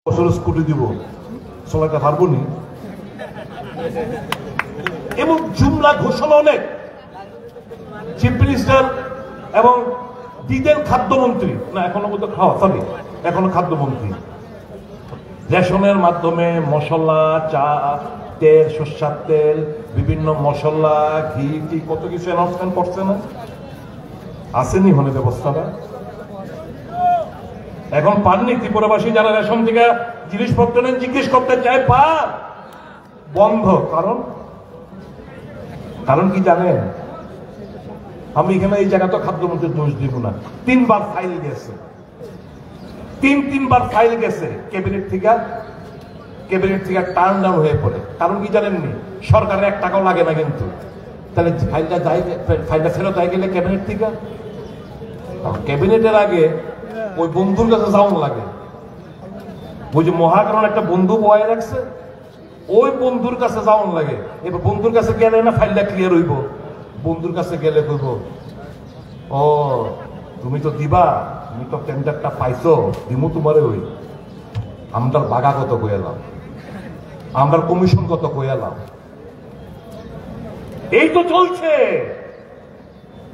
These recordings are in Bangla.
বছর স্কুটি দিব চলাতে পারবো নি এবং জুমলা ঘোষণা অনেক চিফ মিনিস্টার এবং দিদের খাদ্যমন্ত্রী না এখনো মতো খাওয়া সরি এখনো খাদ্যমন্ত্রী রেশনের মাধ্যমে মশলা চা তেল সরষের তেল বিভিন্ন মশলা ঘি টি কত কিছু অ্যানাউন্সমেন্ট করছে না আসেনি হলে ব্যবস্থাটা এখন পাননি ত্রিপুরাবাসী যারা রেশন থেকে জিনিসপত্র নেন জিজ্ঞেস করতে চায় পা বন্ধ কারণ কি জানেন আমি এখানে এই জায়গা তো খাদ্যমন্ত্রীর দোষ দিব না তিনবার ফাইল গেছে তিনবার ফাইল গেছে ক্যাবিনেট থেকে টার্ন ডাউন হয়ে পড়ে কারণ কি জানেননি সরকারের 1 টাকাও লাগে না কিন্তু তাহলে ফাইলটা ফেরত হয়ে গেলে ক্যাবিনেট থেকে ক্যাবিনেটের আগে ওই বন্ধুর কাছে যাওয়ান লাগে ওই যে মহাকরণ একটা বন্ধু বয়ে রাখছে ওই বন্ধুর কাছে যাওয়ান লাগে এবার বন্ধুর কাছে গেলে না ফাইলটা ক্লিয়ার হইব বন্ধুর কাছে গেলে কইব ও তুমি তো দিবা তুমি তো টেন্ডারটা পাইছো দিমু তোমারে ওই আমরার বাগা কত কইলাম আমরার কমিশন কত কইলাম এই তো চলছে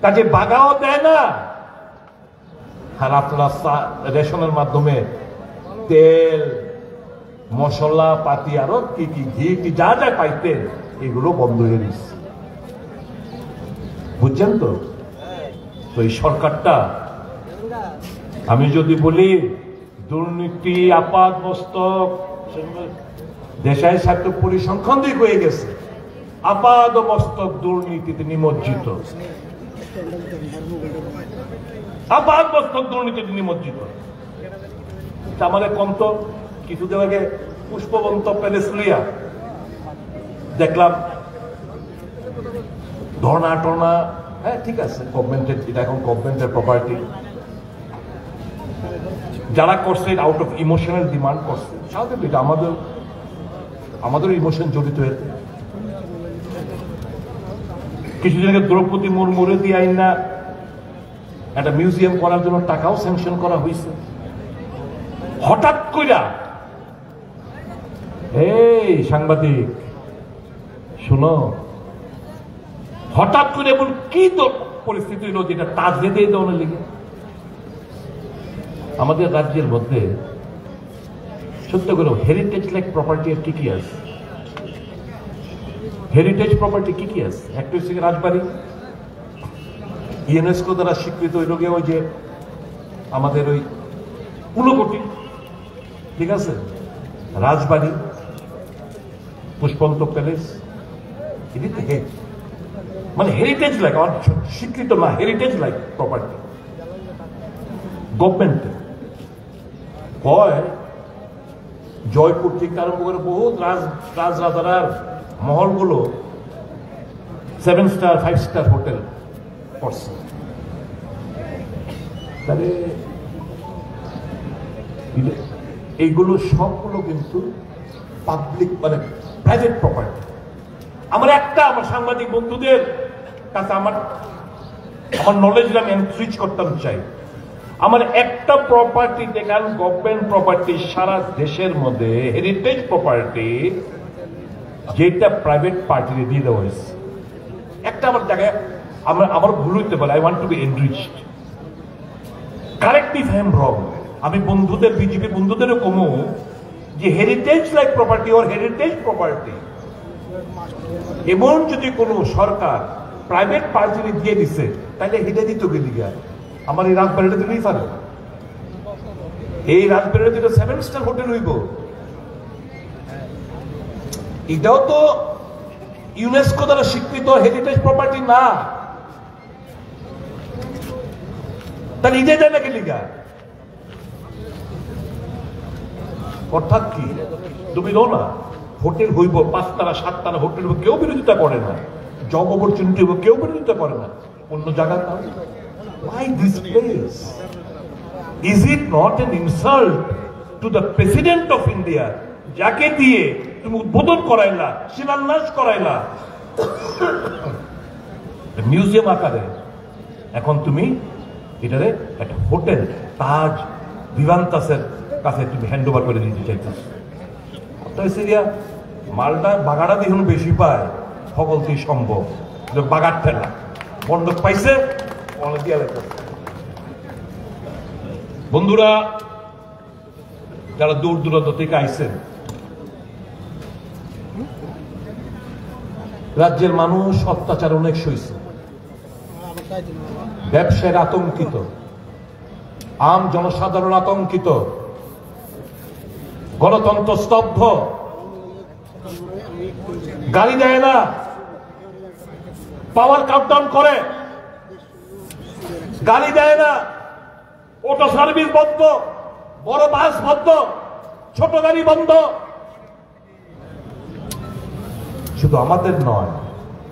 কাজে বাগাও দেয় না আর আপনারা রেশনের মাধ্যমে তেল মশলা পাতি আরো কি কি ঘি কি যা যা পাইতেন এগুলো বন্ধ হয়ে গেছে বুঝছেন তো এই সরকারটা আমি যদি বলি দুর্নীতি আপাত মস্তক দেশের স্বার্থ পরিসংখ্যান দিক হয়ে গেছে আপাত মস্তক দুর্নীতিতে নিমজ্জিত আপাত মস্তক দুর্নীতিতে নিমজ্জিত আমাদের কন্ত কিছুদিন আগে পুষ্পবন্ত প্যালেস লিয়া দেখলাম ধর্ণা টর্না হ্যাঁ ঠিক আছে গভর্নমেন্টের এটা এখন গভর্নমেন্টের প্রপার্টি যারা করছে আউট অফ ইমোশনাল ডিমান্ড করছে স্বাভাবিক এটা আমাদের ইমোশন জড়িত হয়েছে কিছুদিন আগে দ্রৌপদী মুর্মুরে দিয়ে আইন না একটা মিউজিয়াম করার জন্য টাকাও স্যাংশন করা হয়েছে হঠাৎ কইরা এই সাংবাদিক শুনো হঠাৎ করে এমন কি তো পরিস্থিতি হলো যেটা তাজে দিয়ে দেওয়ার লিগে আমাদের রাজ্যের মধ্যে সত্য করে হেরিটেজ লাইক প্রপার্টি আর কি আছে হেরিটেজ প্রপার্টি কি আছে একটা হচ্ছে রাজবাড়ি ইউনেস্কো দ্বারা স্বীকৃত হইল গিয়ে ওই যে আমাদের ওই ঊনকোটি ঠিক আছে রাজবাড়ি পুষ্পন্ত প্যালেস এদিকে মানে হেরিটেজ লাইক স্বীকৃত না হেরিটেজ লাইক প্রপার্টি গভর্নমেন্ট কয় জয়পুর থেকে আরম্ভ করে বহুত রাজরাজার মহলগুলো 7 স্টার 5 স্টার হোটেল করছে তাহলে এইগুলো সবগুলো কিন্তু পাবলিক মানে প্রাইভেট প্রপার্টি আমার সাংবাদিক বন্ধুদের কাছে আমার নলেজ আমি এনরিচ করতাম চাই আমার একটা প্রপার্টি দেখান গভর্নমেন্ট প্রপার্টি সারা দেশের মধ্যে হেরিটেজ প্রপার্টি যেটা প্রাইভেট পার্টিতে দিয়ে দেওয়া হয়েছে একটা আমার জায়গায় আমার ভুল হইতে পারে I want to be enriched correct if I am wrong আমি বন্ধুদের বিজেপি বন্ধুদেরও কমু যে heritage like property or heritage property এমন যদি কোনো সরকার প্রাইভেট পার্টি দিয়ে দিচ্ছে তাহলে হেঁটে দিত গেলি আমার এই রাজবাড়িটা দিলেই পারে এই রাজবাড়িটা দিলে 7 স্টার হোটেল হইব এটাও তো ইউনেস্কো দ্বারা স্বীকৃত হেরিটেজ প্রপার্টি না তাহলে ইটে যায় না গেলিগা অর্থাৎ কি তুমি লো না হোটেল হইব 5 তারা 7 তারা হোটেল হইব কেউ বিরোধিতা করে না জব অপরচুনিটি হইব কেউ বিরোধিতা করে না অন্য জায়গায় তাও why this place is it not an insult to the president of India যাকে দিয়ে তুমি উদ্বোধন করাইলা শিলান্যাস করাইলা মিউজিয়াম আকারে এখন তুমি এটারে একটা হোটেল তাজ ভিভান্তাসের কাছে তুমি হ্যান্ড ওভার করে দিতে চাইতেছ। সিরিয়া মালটা বাগাড়া দিয়ে বেশি পায়, সকলতেই সম্ভব। বাগার ঠেলা বন্ধক পাইছে বন্ধুরা, যারা দূর দূরান্ত থেকে আইছেন, রাজ্যের মানুষ অত্যাচার অনেক সইছে, ব্যবসায়ীর আতঙ্কিত, আম জনসাধারণ আতঙ্কিত, গণতন্ত্র স্তব্ধ, গাড়ি দেয় না, পাওয়ার কাউন্টডাউন করে, গাড়ি দেয় না, অটো সার্ভিস বন্ধ, বড় বাস বন্ধ, ছোট গাড়ি বন্ধ। শুধু আমাদের নয়,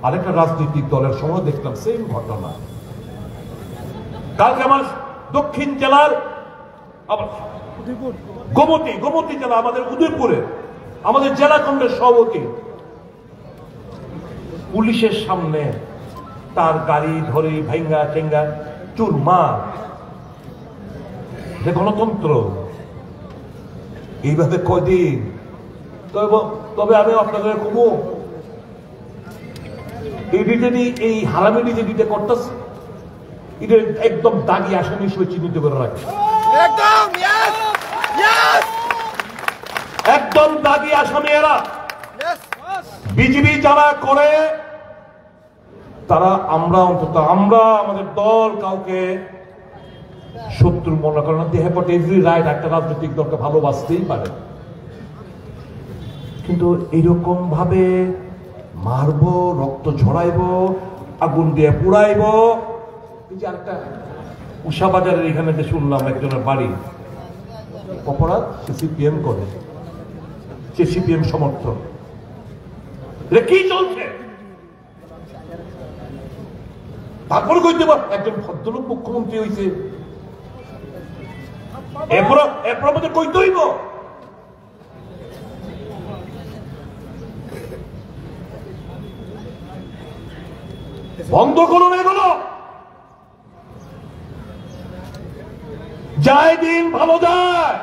আরেকটা রাজনৈতিক দলের সময় দেখলাম সেম ঘটনা। কালকে আমার দক্ষিণ জেলার গোমতী জেলা, আমাদের উদয়পুরে আমাদের জেলা কংগ্রেস সভাপতি পুলিশের সামনে তার গাড়ি ধরে ভাঙ্গা টেঙ্গা চুরমার। যে গণতন্ত্র এইভাবে কয়দিন? তবে আমি আপনাদের কমু এই হারামি ডিজে করতেছে, এটা একদম দাগি আসামি হিসেবে চিহ্নিত করে রাখে, একদম দাগি আসামি এরা। বিজেপি যারা করে তারা, আমরা অন্তত আমরা আমাদের দল কাউকে শত্রু মনে করে না। They have got every right একটা রাজনৈতিক দলকে ভালোবাসতেই পারে, কিন্তু এইরকম ভাবে মারবো, রক্ত ঝরাইব, আগুন দিয়ে পুড়াইব। এই যে একটা উষা বাজারের এখানে যে শুনলাম একজনের বাড়ি অপরাধ, সে সিপিএম করে, সে সিপিএম সমর্থক। কি চলছে? তারপরে কইতে পার একজন ভদ্রলোক মুখ্যমন্ত্রী হয়েছে, এরপর আমাদের কইতে হইব। বন্ধ করুন এগুলো। যায় দিন ভালো যায়,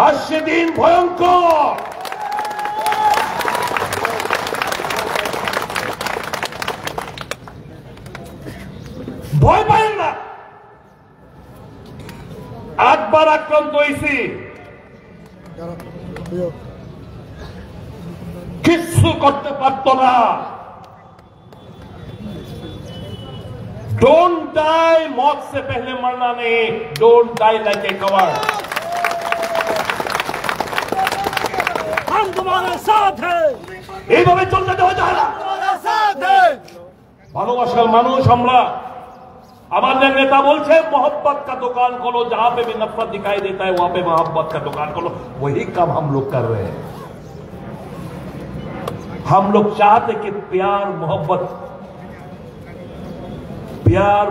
আসছে দিন ভয়ঙ্কর। ভয় পায় না। একবার আক্রান্ত হয়েছি, কিচ্ছু করতে পারত না। डोंट डाई, मौत से पहले मरना नहीं, don't die like a coward. हम तुम्हारे साथ हैं, এইভাবে চলতে দেওয়া যায় না। ভালোবাসার মানুষ আমরা। हमारे नेता बोलते मोहब्बत का दुकान खोलो, जहां पे भी नफरत दिखाई देता है वहां पे मोहब्बत का दुकान खोलो। वही काम हम लोग कर रहे हैं। हम लोग चाहते कि प्यार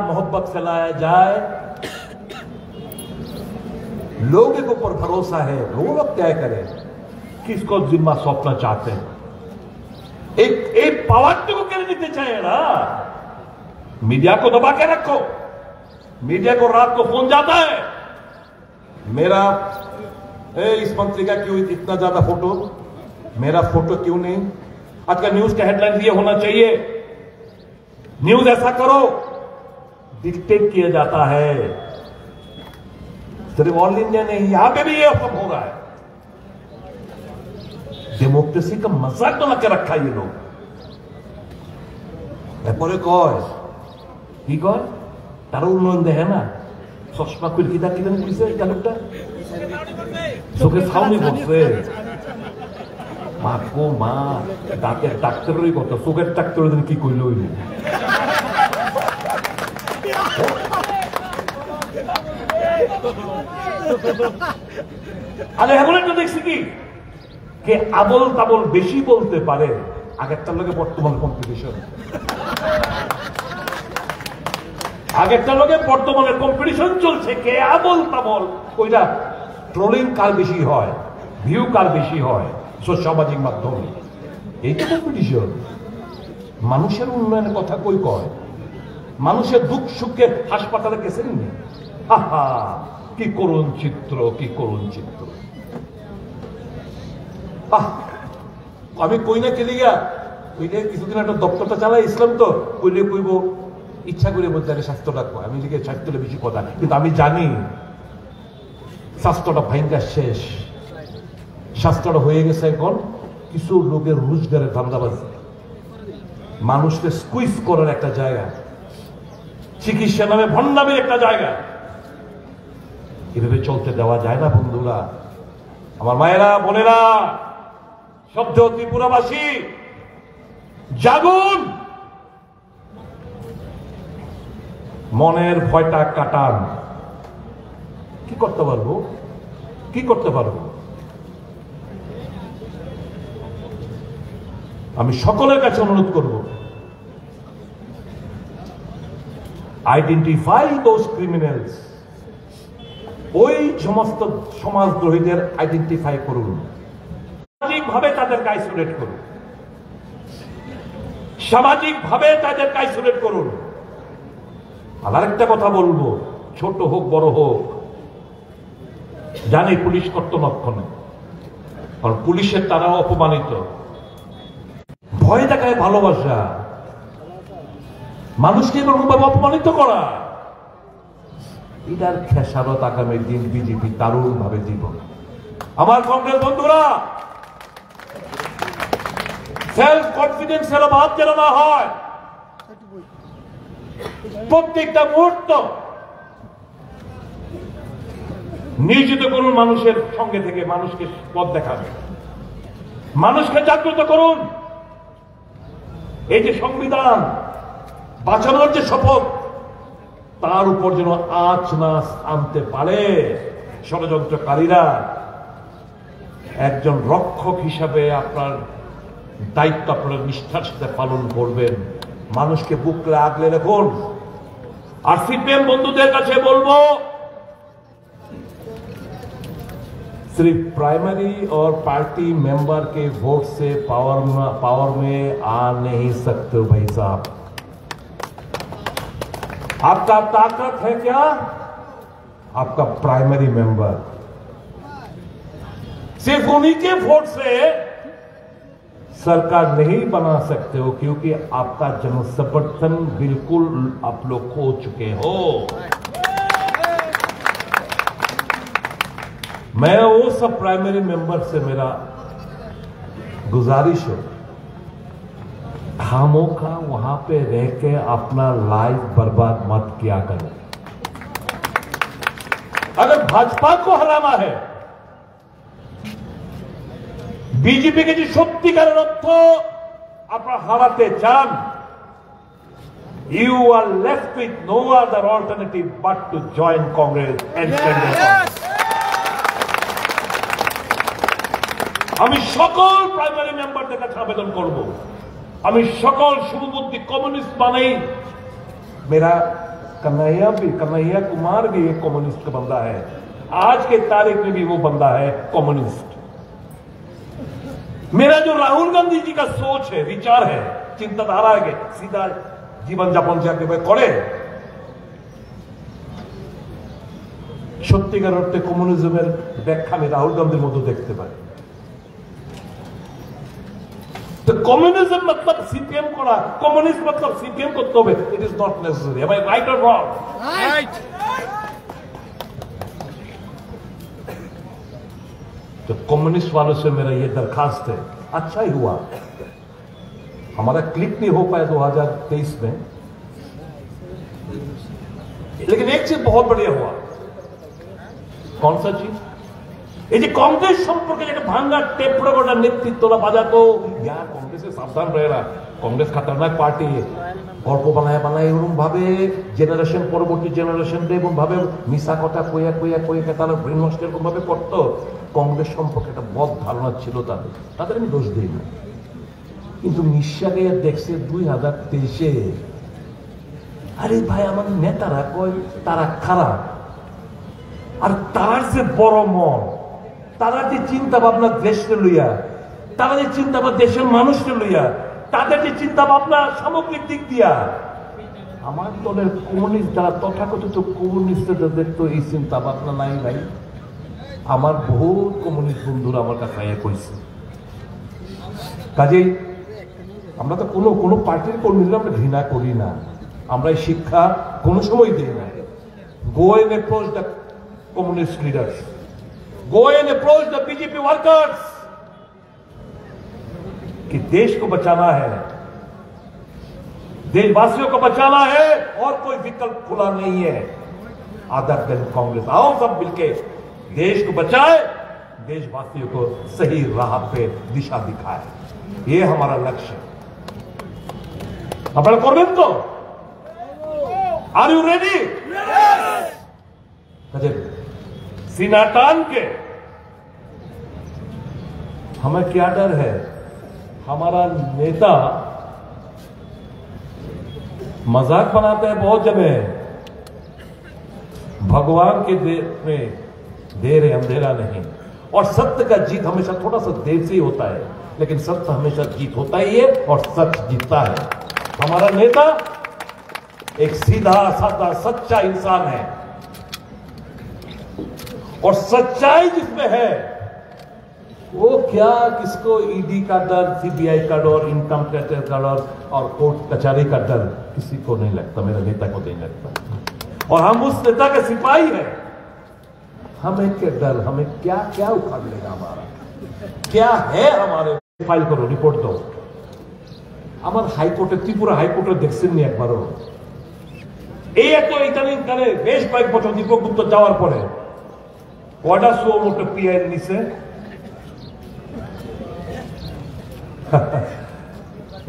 मोहब्बत फैलाया जाए। लोगों के ऊपर भरोसा है, लोग तय करें किसको जिम्मा सौंपना चाहते हैं। एक पावर को क्या देते चाहिए ना। मीडिया को दबा के रखो। मीडिया को रात को फोन जाता है, मेरा इस मंत्री का क्यों इतना ज्यादा फोटो, मेरा फोटो क्यों नहीं। आज का न्यूज का हेडलाइन ये होना चाहिए, न्यूज ऐसा करो, डिक्टेट किया जाता है। सिर्फ ऑल इंडिया नहीं, यहां पे भी ये सब हो रहा है। डेमोक्रेसी का मजाक बना के रखा ये लोग। এরপরে কয় কি কয়, তারা উন্নয়ন দেখে না। চশমা খুলে কিনা কিনা বুঝছে এই কালকটা চোখে ছাউনি বসছে। মা গো মা, দাঁতের ডাক্তারেরই কথা, চোখের ডাক্তার কি কইল হইল। আরে এখন একটা দেখছি কি, কে আবল তাবল বেশি বলতে পারে, আগেরটার লোকে বর্তমান কম্পিটিশন। আগেরটার লোকে বর্তমানের কম্পিটিশন চলছে, কে আবল তাবল, ওইটা ট্রোলিং কার বেশি হয়, ভিউ কার বেশি হয় সামাজিক মাধ্যমে। এইটা কম্পিটিশন। মানুষের উন্নয়নের কথা কই কয়, মানুষের দুঃখ সুখে হাসপাতালে গেছেন নি? কি করুণ চিত্র, কি করুণ চিত্র। আমি কই না কে লিগা ওইটা কিছুদিন একটা দপ্তরটা চালাই ইসলাম তো কইলে কইব ইচ্ছা করে বলতে আরে স্বাস্থ্যটা কয় আমি লিখে স্বাস্থ্যটা বেশি কথা, কিন্তু আমি জানি স্বাস্থ্যটা ভাইঙ্গা শেষ। স্বাস্থ্যটা হয়ে গেছে এখন কিছু লোকের রোজগারের ধান্দাবাজি, মানুষকে স্কুইজ করার একটা জায়গা, চিকিৎসা নামে ভণ্ডামের একটা জায়গা। এভাবে চলতে দেওয়া যায় না বন্ধুরা, আমার মায়েরা বোনেরা, শব্দ ত্রিপুরাবাসী জাগুন, মনের ভয়টা কাটান। কি করতে পারবো, কি করতে পারবো? আমি সকলের কাছে অনুরোধ করব, আইডেন্টিফাই দোজ ক্রিমিনালস। ওই সমস্ত সমাজদ্রোহীদের আইডেন্টিফাই করুন, সামাজিকভাবে তাদেরকে আইসোলেট করুন, সামাজিকভাবে তাদেরকে আইসোলেট করুন। আর একটা কথা বলবো, ছোট হোক বড় হোক, জানি পুলিশ কর্তনক্ষণে, কারণ পুলিশের তারাও অপমানিত। ভয় দেখায় ভালোবাসা, মানুষকে এরকমভাবে অপমানিত করা, এটার খেসারত আগামী দিন বিজেপি দারুণ ভাবে দিব। আমার কংগ্রেস বন্ধুরা, সেলফ কনফিডেন্সের অভাব যেন না হয়। প্রত্যেকটা মুহূর্ত নিয়োজিত করুন মানুষের সঙ্গে থেকে, মানুষকে পথ দেখাবে, মানুষকে জাগ্রত করুন। এই যে সংবিধান বাঁচানোর যে শপথ, তার উপর যেন আঁচ না আনতে পারে ষড়যন্ত্রকারীরা। একজন রক্ষক হিসাবে আপনার দায়িত্ব আপনারা নিষ্ঠার সাথে পালন করবেন, মানুষকে বুকলে আগলে রাখুন। আর সিপিএম বন্ধুদের কাছে বলবো, सिर्फ प्राइमरी और पार्टी मेंबर के वोट से पावर में आ नहीं सकते हो भाई साहब। आपका ताकत है क्या? आपका प्राइमरी मेंबर। सिर्फ उन्हीं के वोट से सरकार नहीं बना सकते हो, क्योंकि आपका जन समर्थन बिल्कुल आप लोग खो चुके हो। मैं वो सब प्राइमरी मेंबर से मेरा गुजारिश है, खामोखा वहां पे रह के अपना लाइफ बर्बाद मत किया करो। अगर भाजपा को हराना है, बीजेपी के जो सत्यिकार अर्थ अपना हाराते चान, you are left with no other alternative but to join Congress and stand up. আমি সকল প্রাইমারি মেম্বারদের কাছে আবেদন করব, আমি সকল শুভবুদ্ধি कम्युनिस्ट माने मेरा कन्हैया कुमार भी एक कम्युनिस्ट का बंदा है, आज के तारीख में भी वो बंदा है कम्युनिस्ट। मेरा जो राहुल गांधी जी का सोच है, विचार है, चिंताधारा है, सीधा जीवन যাপন যাকে করে সত্যিকার অর্থে কমিউনিজমের ব্যাখ্যা আমি রাহুল গান্ধীর মতো দেখতে পাই। तो कम्युनिज्म मतलब सीपीएम करा, कम्युनिस्ट मतलब सीपीएम करते হবে, it is not necessary. Am I right और रॉन्ग? राइट। तो कम्युनिस्ट वालों से मेरा ये दरखास्त है, अच्छा ही हुआ हमारा क्लिक नहीं हो पाया 2023 में, लेकिन एक चीज बहुत बढ़िया हुआ। कौन सा चीज? এই যে কংগ্রেস সম্পর্কে যেটা ভাঙ্গা টেপ রেকর্ডার নেতৃত্বরা বাজাতো, ইয়ার কংগ্রেসে সাবধান रहेगा, কংগ্রেস खतरनाक পার্টি, গল্প বানায় এরকম ভাবে জেনারেশন পরবর্তী জেনারেশন এরকম ভাবে মিশা কথা কইয়া তারা ব্রেন ওয়াশ এরকম ভাবে করতো। কংগ্রেস সম্পর্কে একটা বদ ধারণা ছিল তাদের আমি দোষ দিই না, কিন্তু নিঃশ্বাসে দেখছে 2023-এ, আরে ভাই আমার নেতারা কয় তারা খারাপ, আর তার যে বড় মন, তারা যে চিন্তা ভাবনা দেশকে লইয়া, তারা যে চিন্তা ভাবনা দেশের মানুষকে লইয়া, তাদের যে চিন্তা ভাবনা সামগ্রিক দিক দিয়া, আমার দলের কমিউনিস্ট যারা তথাকথিত কমিউনিস্টদের তো এই চিন্তা ভাবনা নাই ভাই। আমার বহু কমিউনিস্ট বন্ধুরা আমার কাছে আয়া কইছে। কাজেই আমরা তো কোনো পার্টির কর্মীদের আমরা ঘৃণা করি না, আমরা এই শিক্ষা কোনো সময় দিই না। Go and approach the communist leaders. Go and approach the BJP workers. कि देश को बचाना है, देशवासियों को बचाना है और कोई विकल्प खुला नहीं है अदर देन कांग्रेस। आओ सब मिलके देश को बचाए, देशवासियों को सही राह पे दिशा दिखाए, ये हमारा लक्ष्य है। আপনারা করবেন তো? Are you ready? Yes. सीना तान के हमें क्या डर है? हमारा नेता मजाक बनाते हैं बहुत जगह। भगवान के देश में देर है अंधेरा नहीं, और सत्य का जीत हमेशा थोड़ा सा देर से ही होता है, लेकिन सत्य हमेशा जीत होता ही है और सच जीतता है। हमारा नेता एक सीधा साधा सच्चा इंसान है, और सच्चाई जिसमें है वो क्या किसको ईडी का डर, सीबीआई का डर, इनकम टैक्स का डर और कोर्ट कचहरी का डर किसी को नहीं लगता, मेरे नेता को नहीं लगता। और हम उस नेता के सिपाही हैं। हमें क्या डर, हमें क्या क्या उखाड़ लेगा, हमारा क्या है, हमारे फाइल करो, रिपोर्ट दो। আমার হাইকোর্টে, ত্রিপুরা হাইকোর্টে দেখছেন নি একবারও? এই এত ইতালিয়ান কালে বেশ কয়েক বছর দীপক গুপ্ত যাওয়ার পরে কয়টা সুও মোটো পিআই নিছে?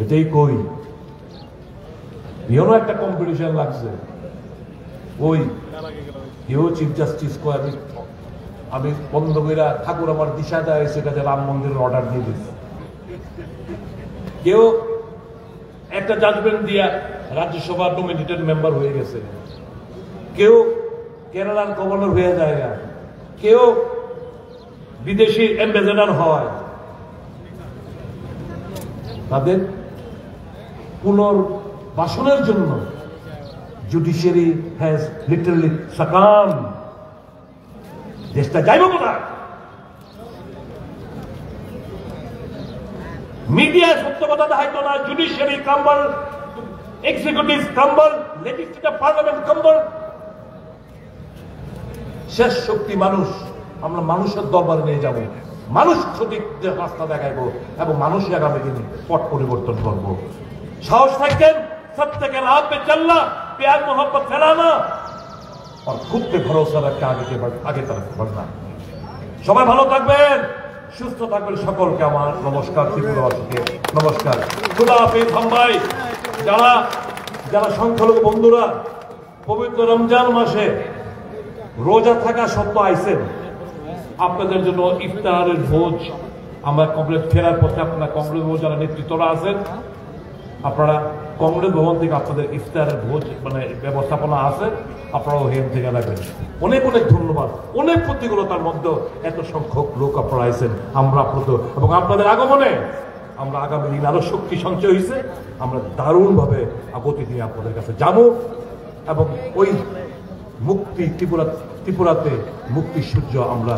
এটাই কই বিহনো একটা কম্পিটিশন লাগছে। ওই কেউ চিফ জাস্টিস কো আমি বন্ধ কইরা ঠাকুর আমার দিশা দেয় সেটাতে রাম মন্দিরের অর্ডার দিয়ে দিচ্ছে। কেউ একটা জাজমেন্ট দিয়া রাজ্যসভার নমিনেটেড মেম্বার হয়ে গেছে, কেউ কেরালার গভর্নর হয়ে যায়, কেউ বিদেশি অ্যাম্বাসেডর হয়। তাদের পুনর্বাসনের জন্য জুডিশিয়ারি হ্যাজ লিটারালি সাকাম। দেশটা যাইব কোথায়? মিডিয়া সত্য কথা দেখাইতো না, জুডিশিয়ারি কাম্বল, এক্সিকিউটিভ কাম্বল, লেজিসলেটিভ পার্লামেন্ট কাম্বল। শেষ শক্তি মানুষ। আমরা মানুষের দরবারে নিয়ে যাব, মানুষ সঠিক রাস্তা দেখাইবো এবং মানুষই আগামী দিনে পথ পরিবর্তন করবো। সাহস থাকতেন সত্য के राह पे चलना, प्यार मोहब्बत फैलाना और खुद पे भरोसा रख के आगे तरफ बढ़ना। সবাই ভালো থাকবেন, সুস্থ থাকবেন। সকলকে আমার নমস্কার, ত্রিপুরাবাসীকে নমস্কার, খুদা হাফেজ। ভাই যারা যারা সংখ্যালঘু বন্ধুরা পবিত্র রমজান মাসে রোজা থাকা সত্ত্বেও আইছেন, আপনাদের জন্য ইফতারের ভোজ আমরা কংগ্রেস ফেরার পথে, আপনারা কংগ্রেস ভোজ যারা নেতৃত্বরা আছেন, আপনারা কংগ্রেস ভবন থেকে আপনাদের ইফতারের ভোজ মানে ব্যবস্থাপনা আছে, আপনারাও হেম থেকে রাখবেন। অনেক অনেক ধন্যবাদ। অনেক প্রতিকূলতার মধ্যে এত সংখ্যক লোক আপনারা আইছেন, আমরা আপ্লুত, এবং আপনাদের আগমনে আমরা আগামী দিন আরো শক্তি সঞ্চয় হয়েছে। আমরা দারুণভাবে গতি দিয়ে আপনাদের কাছে যাবো এবং ওই মুক্তি ত্রিপুরাতে মুক্তির সূর্য আমরা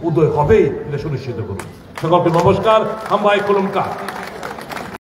উদয় হবে এটা সুনিশ্চিত করব। সকলকে নমস্কার। হামভাই কুলুমকা।